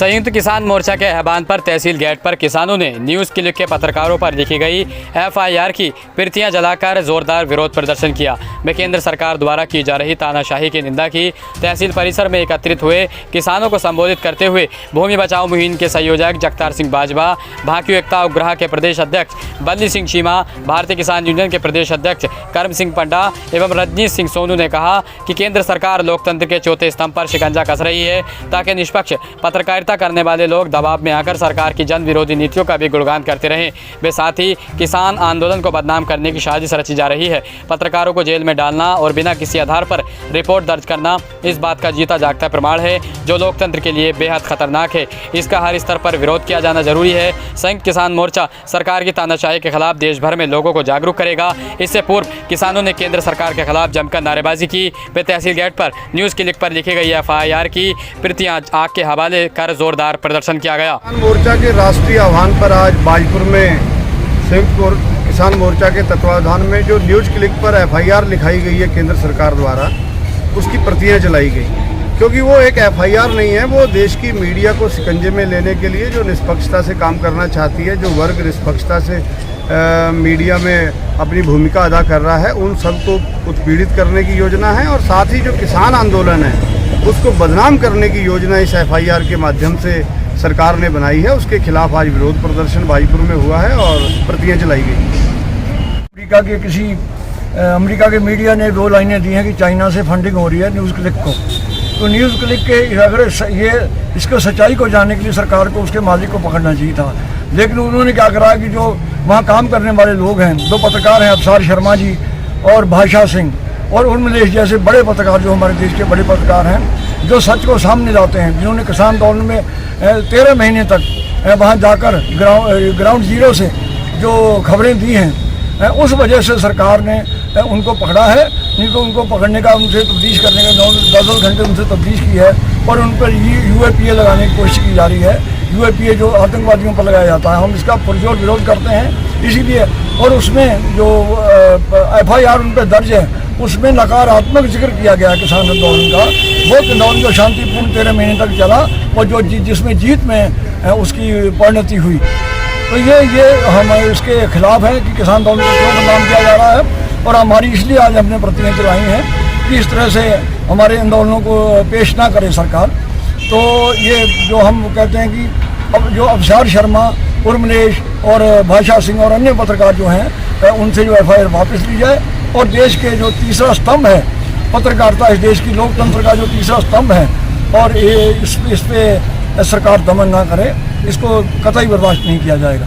संयुक्त किसान मोर्चा के आह्वान पर तहसील गेट पर किसानों ने न्यूज़ क्लिक के पत्रकारों पर लिखी गई एफआईआर की प्रतियां जलाकर जोरदार विरोध प्रदर्शन किया। वे केंद्र सरकार द्वारा की जा रही तानाशाही की निंदा की। तहसील परिसर में एकत्रित हुए किसानों को संबोधित करते हुए भूमि बचाओ मुहिम के संयोजक जगतार सिंह बाजवा, भाकियू एकता उपग्रह के प्रदेश अध्यक्ष बल्ली सिंह चीमा, भारतीय किसान यूनियन के प्रदेश अध्यक्ष कर्म सिंह पंडा एवं रजनीश सिंह सोनू ने कहा कि केंद्र सरकार लोकतंत्र के चौथे स्तंभ पर शिकंजा कस रही है ताकि निष्पक्ष पत्रकारिता करने वाले लोग दबाव में आकर सरकार की जन विरोधी नीतियों का भी गुणगान करते रहें। वे साथ ही किसान आंदोलन को बदनाम करने की साजिश रची जा रही है। पत्रकारों को जेल में डालना और बिना किसी आधार पर रिपोर्ट दर्ज करना इस बात का जीता जागता प्रमाण है जो लोकतंत्र के लिए बेहद खतरनाक है। इसका हर स्तर पर विरोध किया जाना जरूरी है। संयुक्त किसान मोर्चा सरकार की तानाशाही के खिलाफ देश भर में लोगों को जागरूक करेगा। इससे पूर्व किसानों ने केंद्र सरकार के खिलाफ जमकर नारेबाजी की। वे तहसील गेट पर न्यूज़ क्लिक पर लिखी गई एफआईआर की प्रतियां आग के हवाले कर जोरदार प्रदर्शन किया गया। किसान मोर्चा के राष्ट्रीय आह्वान पर आज बाजपुर में संयुक्त किसान मोर्चा के तत्वावधान में जो न्यूज़ क्लिक पर एफआईआर लिखाई गई है केंद्र सरकार द्वारा, उसकी प्रतियां जलाई गई, क्योंकि वो एक एफआईआर नहीं है। वो देश की मीडिया को शिकंजे में लेने के लिए जो निष्पक्षता से काम करना चाहती है, जो वर्ग निष्पक्षता से मीडिया में अपनी भूमिका अदा कर रहा है, उन सबको उत्पीड़ित करने की योजना है। और साथ ही जो किसान आंदोलन है उसको बदनाम करने की योजना इस एफआईआर के माध्यम से सरकार ने बनाई है। उसके खिलाफ आज विरोध प्रदर्शन बाजपुर में हुआ है और प्रतियां जलाई गई। अमेरिका के मीडिया ने 2 लाइनें दी हैं कि चाइना से फंडिंग हो रही है न्यूज़ क्लिक को। तो न्यूज़ क्लिक के अगर ये इसको सच्चाई को जानने के लिए सरकार को उसके मालिक को पकड़ना चाहिए था, लेकिन उन्होंने क्या करा कि जो वहाँ काम करने वाले लोग हैं, 2 पत्रकार हैं, अफसार शर्मा जी और भाषा सिंह और उर्मिलेश जैसे बड़े पत्रकार, जो हमारे देश के बड़े पत्रकार हैं, जो सच को सामने लाते हैं, जिन्होंने किसान आंदोलन में 13 महीने तक वहाँ जाकर ग्राउंड जीरो से जो खबरें दी हैं, उस वजह से सरकार ने उनको पकड़ा है। नहीं तो उनको पकड़ने का, उनसे तफ्तीश करने का 10 घंटे उनसे तफ्तीश की है और उन पर यूएपीए लगाने की कोशिश की जा रही है। यूएपीए जो आतंकवादियों पर लगाया जाता है, हम इसका पुरजोर विरोध करते हैं। इसीलिए और उसमें जो एफआईआर उन पर दर्ज है उसमें नकारात्मक जिक्र किया गया है किसान आंदोलन का। वो आंदोलन जो शांतिपूर्ण 13 महीने तक चला और जो जिसमें जीत में उसकी परिणति हुई, तो ये हम इसके खिलाफ है कि किसान आंदोलन को क्यों बदनाम किया जा रहा है। और हमारी इसलिए आज हमने प्रतियां जलाई हैं कि इस तरह से हमारे आंदोलनों को पेश ना करे सरकार। तो ये जो हम कहते हैं कि अब जो अफसार शर्मा, उर्मिलेश और भाषा सिंह और अन्य पत्रकार जो हैं, उनसे जो एफआईआर वापस ली जाए और देश के जो तीसरा स्तंभ है पत्रकारिता, इस देश की लोकतंत्र का जो तीसरा स्तंभ है, और इस पे सरकार दमन ना करे, इसको कतई बर्दाश्त नहीं किया जाएगा।